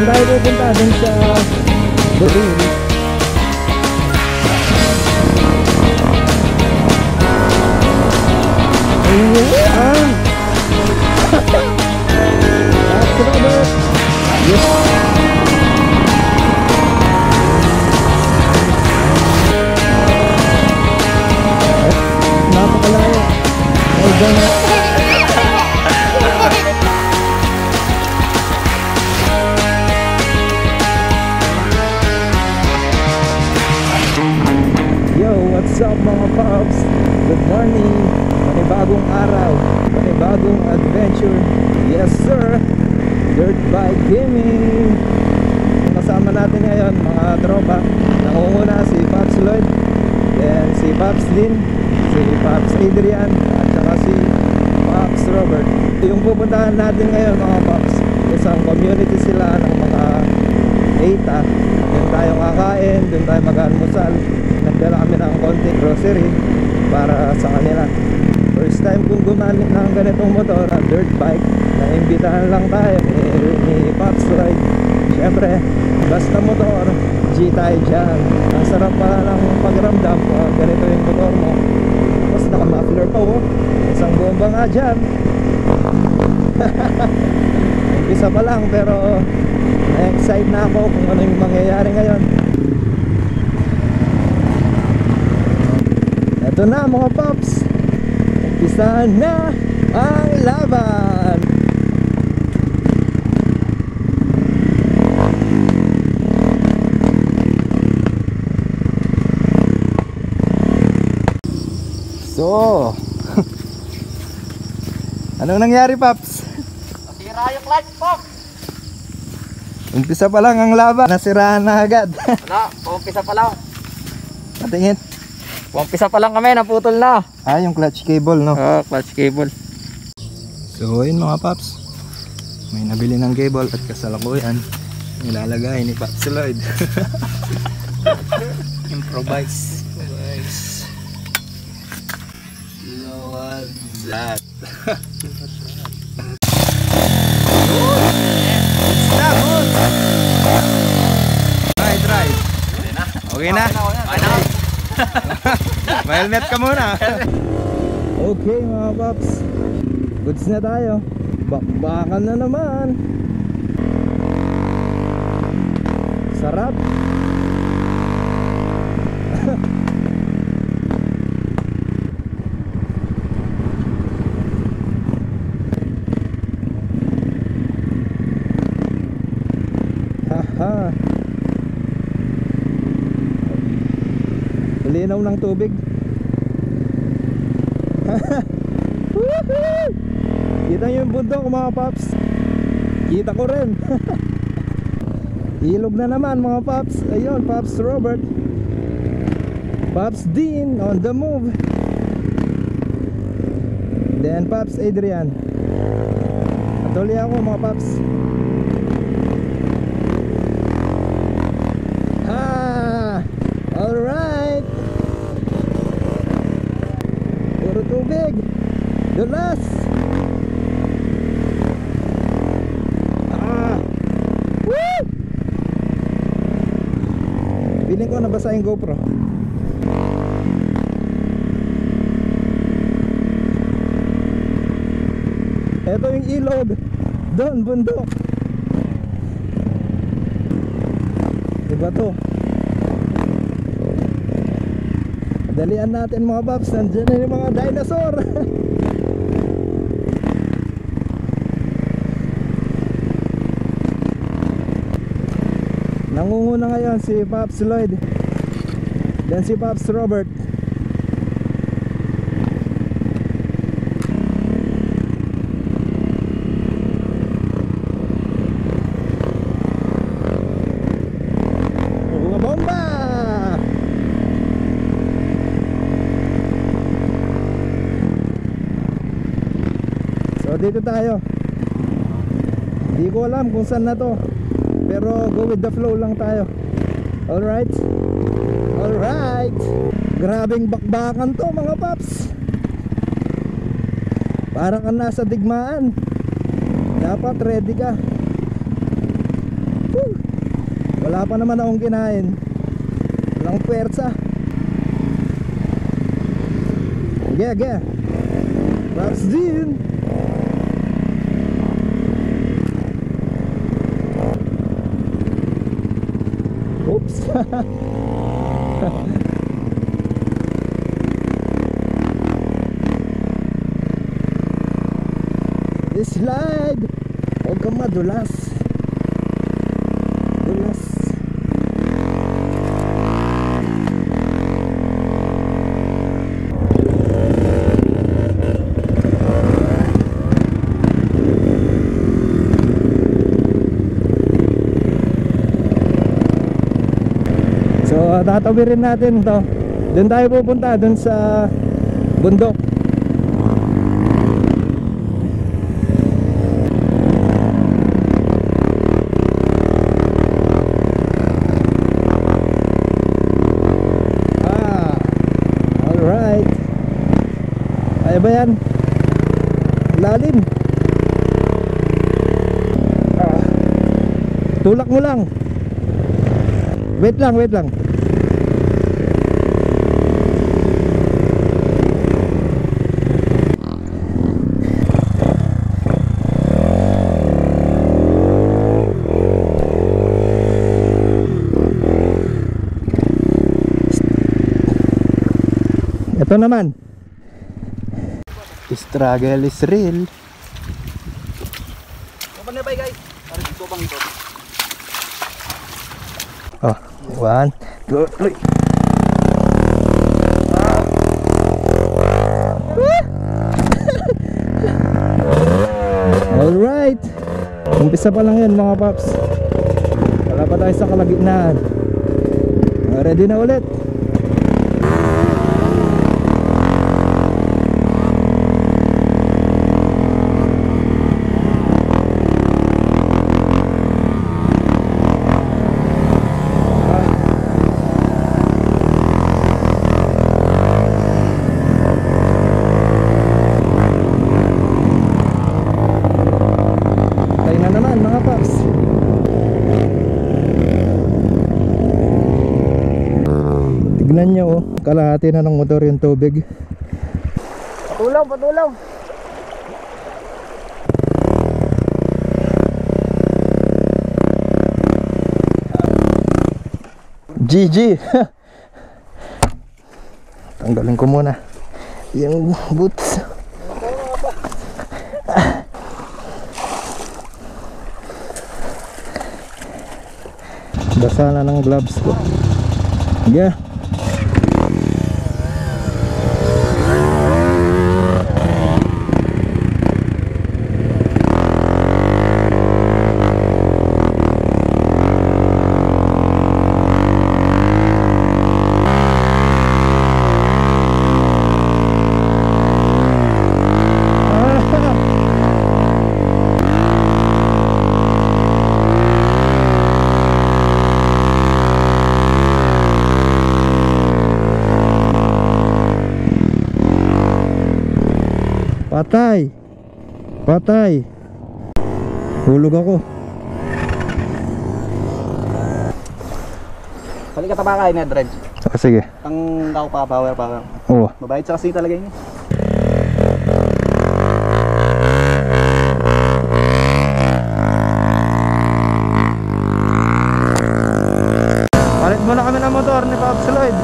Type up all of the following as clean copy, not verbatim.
Doon tayo pupunta dun sa Bodil. Ayan! That's Robert! Yes! Napakalayo. Ay, gano'n. Yo, what's up mga paps? Good morning. Panibagong araw, panibagong adventure. Yes sir, Dirt Bike Gaming. Kasama natin ngayon mga tropa. Nangunguna si Pops Lloyd, then si Pops Lin, si Pops Adrian, at saka si Pops Robert. Yung pupuntahan natin ngayon mga paps, isang community sila ng mga Eita. Doon tayo kakain, doon tayo mag-almusal. Nagdala kami ng konting grocery para sa kanila. First time kong gumamit ng ganitong motor, dirt bike. Naimbitahan lang tayo ni Pops Lloyd. Siyempre, basta motor, G tayo dyan. Ang sarap pala ng pagramdam pag ganito yung motor mo. Tapos naka-muffler pa oh. Isang bomba nga dyan. Umpisa pa lang pero na-excite na ako kung ano yung mangyayari ngayon. Ito na mga paps, umpisa na ang laban. So anong nangyari paps? Nasira yung clutch pop. Umpisa pa lang ang laban, nasiraan na agad. Umpisa pa lang. Patingin. Umpisa pa lang kami, naputol na. Ah, yung clutch cable no? Clutch cable. So yun mga paps, may nabili ng cable at kasalukuyan nilalagay ni Pops Lloyd. Improvise. What's that? Right. Okay na? May helmet ka muna. Okay mga paps, goods na tayo. Bakbakan na naman. Sarap. Haha. Linaw ng tubig. Kita nyo yung bundok mga paps. Kita ko rin. Ilog na naman mga paps. Ayun, Pops Robert, Pops Dean on the move, then Pops Adrian. Patuloy ako mga paps. Alright. Puro tubig. Dulas. Woo! Piling ko nabasa yung GoPro. Ito yung ilog. Doon, bundok. Diba to? Dalian natin mga paps, nandiyan na yung mga dinosaur. Nangunguna ngayon si Pops Lloyd, then si Pops Robert. Mga bomba! So dito tayo. Hindi ko alam kung saan na to, pero go with the flow lang tayo. Alright. Alright. Grabing bakbakan to mga paps. Parang ka nasa digmaan. Dapat ready ka. Woo! Wala pa naman akong kinain. Walang puwersa. Ge. That's din. Oops. Slide. Huwag kang madulas. Dulas. So tatawirin natin to. Doon tayo pupunta, doon sa bundok. Kaya ba yan? Lalim. Tulak mo lang. Wait lang. Ito naman. Struggle is real. Kapan na ba guys? Parang dito bang ito? Oh, 1, 2, 3. Alright. Umpisa pa lang yan mga paps. Wala pa tayo sa kalagitnaan. Ready na ulit. Tignan nyo oh, kalahati na ng motor yung tubig. Patulaw. GG. Tanggalin ko muna yung boots. Basa na ng gloves ko. Yeah. Patay. Hulog ako. Halika tabaka kayo, Nedred. Sige. Ang tao pa, power. Oo. Mabait sa kasi talaga yun. Palit muna kami ng motor ni Pops Lloyd.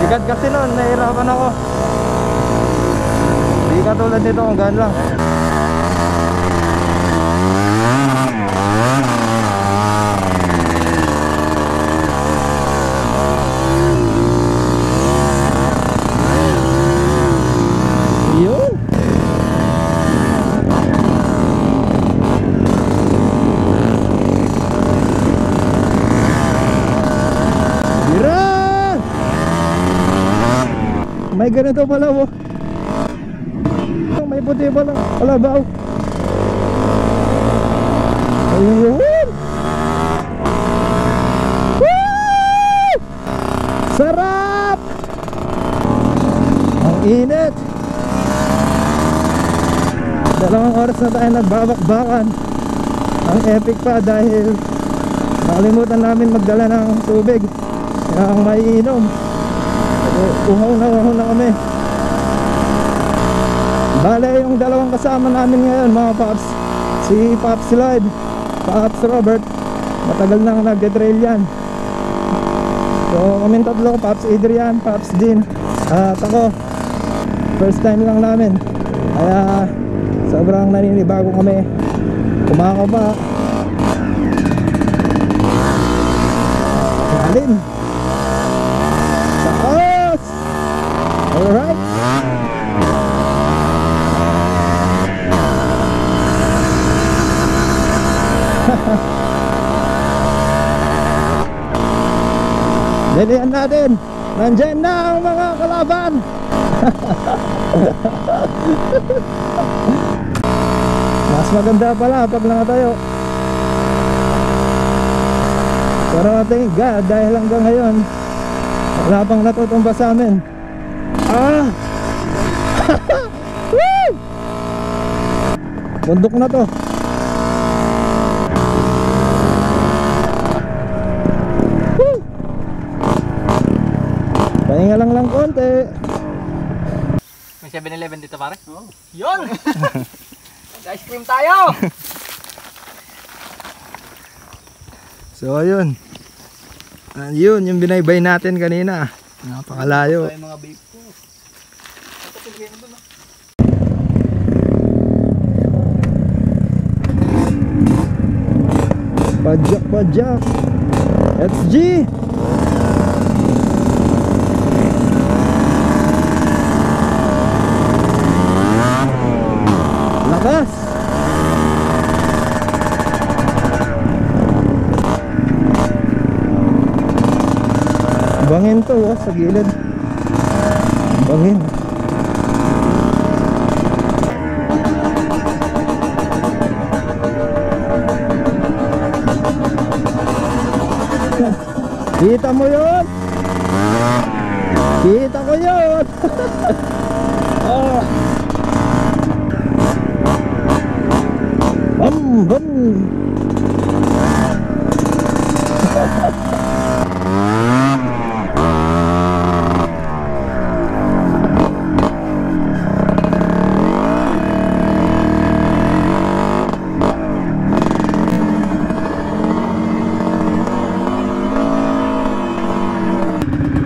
Bigat kasi nun, nahirapan ako. Hindi katulad nito kung gaan lang. Yun. Bira! May ganito pala mo. May puti pala. Kalabaw. Ayun. Woo! Sarap! Ang init. 2 oras na tayo nagbabakbakan. Ang epic pa dahil Nakalimutan namin magdala ng tubig ng maiinom. Uhaw na kami. Bale, yung dalawang kasama namin ngayon mga paps, si Pops Lloyd, Pops Robert, matagal nang nag-trail yan. So kaming tatlo, Pops Adrian, Pops Dean, at ako, first time lang namin. Kaya sobrang naninibago kami. Kumako pa. Alin taas. Alright. Dalihan natin. Nandiyan na ang mga kalaban. Mas maganda pala pag nakatayo. Pero thank God, dahil hanggang ngayon wala pang natutumba sa amin. Woo! Bundok na to. Woo! Pahinga lang konti. May 7-Eleven dito pare? Oo. Yun! Ice cream tayo! So ayun. Ayun yung binaybay natin kanina. Napakalayo. Ay mga babe ko. Pajak. XG. Lakas. Bangin to sa gilid. Bangin. Kita mo yun? Kita ko yun. Oh. Bam.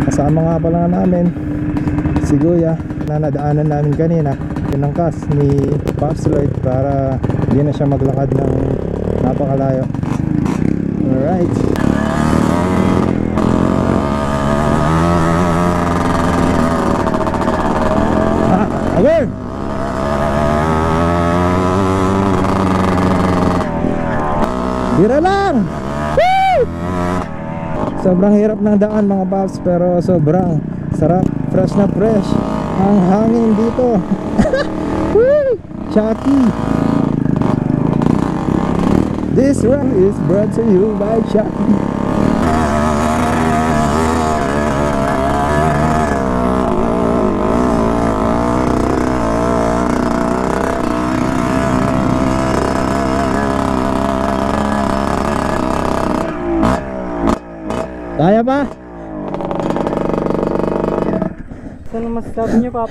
Kasama nga pala namin si Guya na nadaanan namin kanina, pinangkas ni Pops Lloyd para hindi na siya maglakad ng napakalayo. Alright. Aware! Bira lang! Woo! Sobrang hirap ng daan mga paps, pero sobrang sarap, fresh na fresh ang hangin dito. Woo! Chucky! This run is brought to you by Chucky. Kaya pa? Saan ang masasabi niyo, Pap?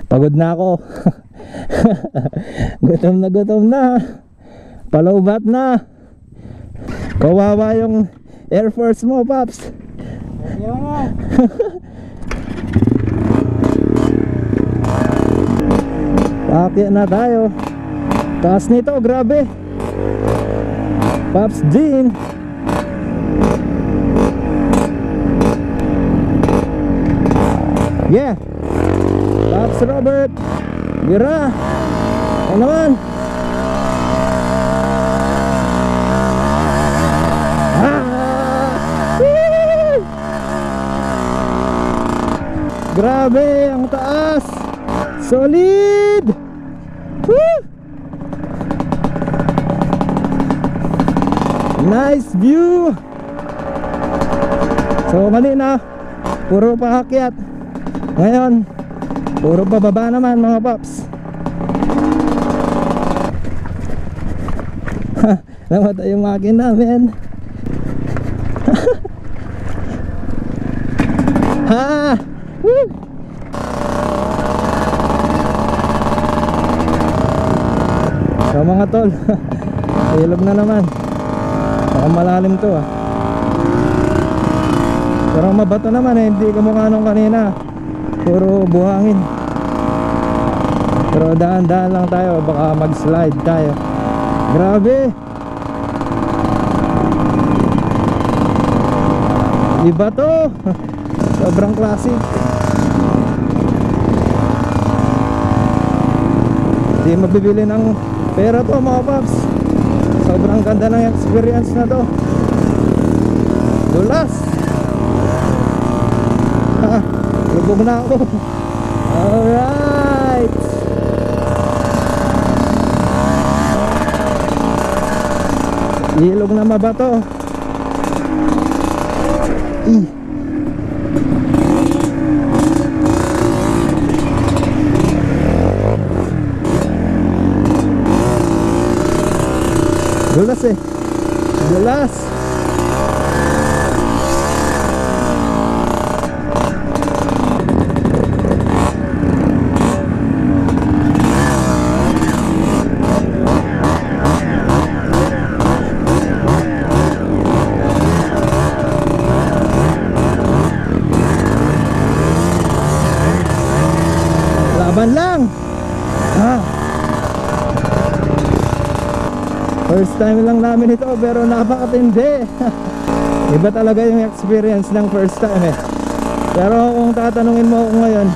Pagod na ako. Gutom na. Palaubat na. Kawawa yung Air Force mo, Paps. Ayaw nga. Paakyat na tayo. Taas nito, grabe. Pops Dean. Yeah. Pops Robert. Gira. Ano naman? Grabe ang taas. Solid. Woo! Nice view. So kanina puro paakyat, ngayon puro bababa naman mga paps. Namatay yung makina namin. Ha! Woo! So mga tol, ilog na naman. Baka malalim to ah. Pero mabato naman eh, hindi kamukha nung kanina. Puro buhangin. Pero daan-daan lang tayo, baka mag-slide tayo. Grabe! Iba to! Sobrang classic. Hindi mabibili ng pera to mga paps. Sobrang ganda ng experience na to. Dulas! Ha! Lubog na ako. Alright! Ilog na mabato. Dulas eh. Dulas. Laban lang. First time lang namin ito pero napakatindi. Iba talaga yung experience ng first time eh. Pero kung tatanungin mo ako ngayon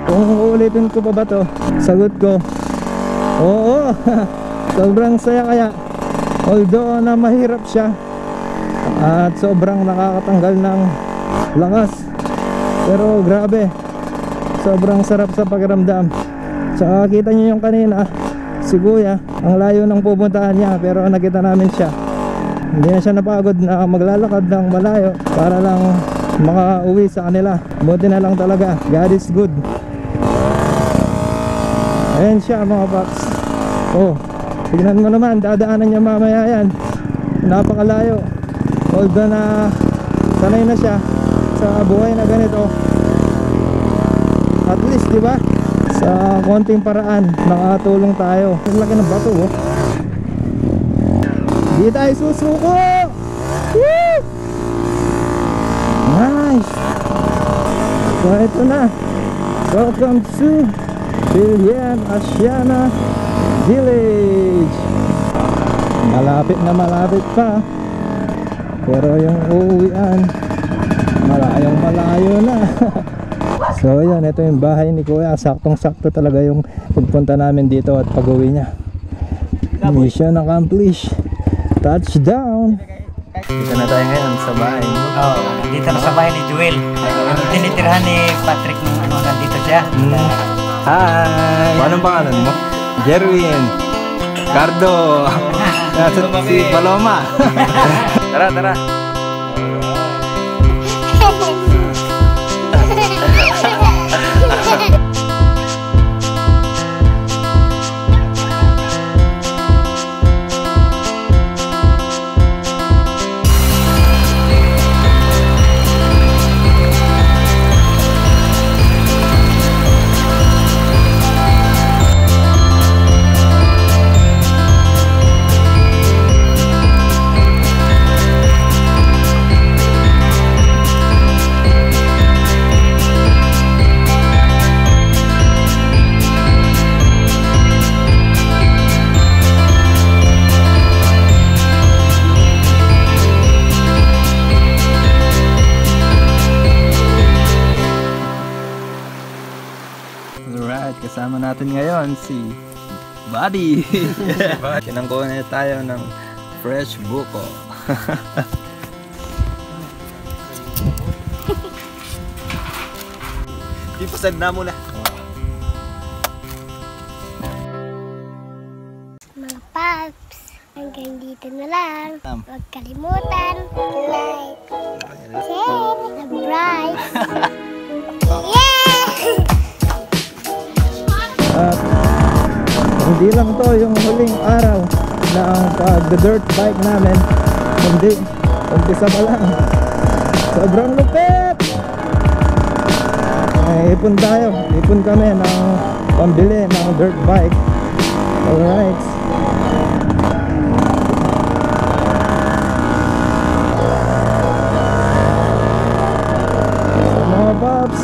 kung uulitin ko pa ba to, sagot ko oo. Sobrang saya kaya, although na mahirap siya at sobrang nakakatanggal ng lakas, pero grabe, sobrang sarap sa pakiramdam. Tsaka kita nyo yung kanina, si Kuya, ang layo ng pupuntahan niya pero nakita namin siya. Hindi na siya napagod na maglalakad ng malayo para lang makauwi sa kanila. Buti na lang talaga, God is good. Ayan siya mga paps. Oh, tignan mo naman, dadaanan niya mamaya yan. Napakalayo. Although na sanay na siya sa buhay na ganito, at least diba, sa konting paraan nakatulong tayo. Ang laki ng bato oh. Di tayo susuko. Woo! Nice. So ito na, welcome to Bilian Asiana Village. Malapit na malapit pa, pero yung uuwian malayong malayo na. So yun, ito yung bahay ni Kuya. Saktong sakto talaga yung pagpunta namin dito at pag-uwi niya. Mission accomplished. Touchdown. Dito na tayo ngayon sa bahay. Oo, dito na sa bahay ni Joel. Tinitirhan ni Patrick nung ano, nandito siya. Hi! Paano pangalan mo? Jerwin Cardo. Si Paloma. Tara, tara. Kasama natin ngayon si Buddy. Kinangkuhan na tayo ng fresh buko. Ipasad na muna. Mga paps, hanggang dito na lang. Huwag kalimutan, like, share, subscribe. At hindi lang to yung huling araw ng pag-dirt bike namin, hindi, umpisa pa lang. Sobrang lupit! ipon tayo. Ipon kami ng pambili ng dirt bike. Alright. So mga paps,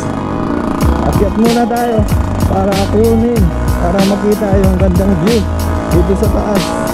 akyat muna tayo para kunin, para makita yung gandang view dito sa taas.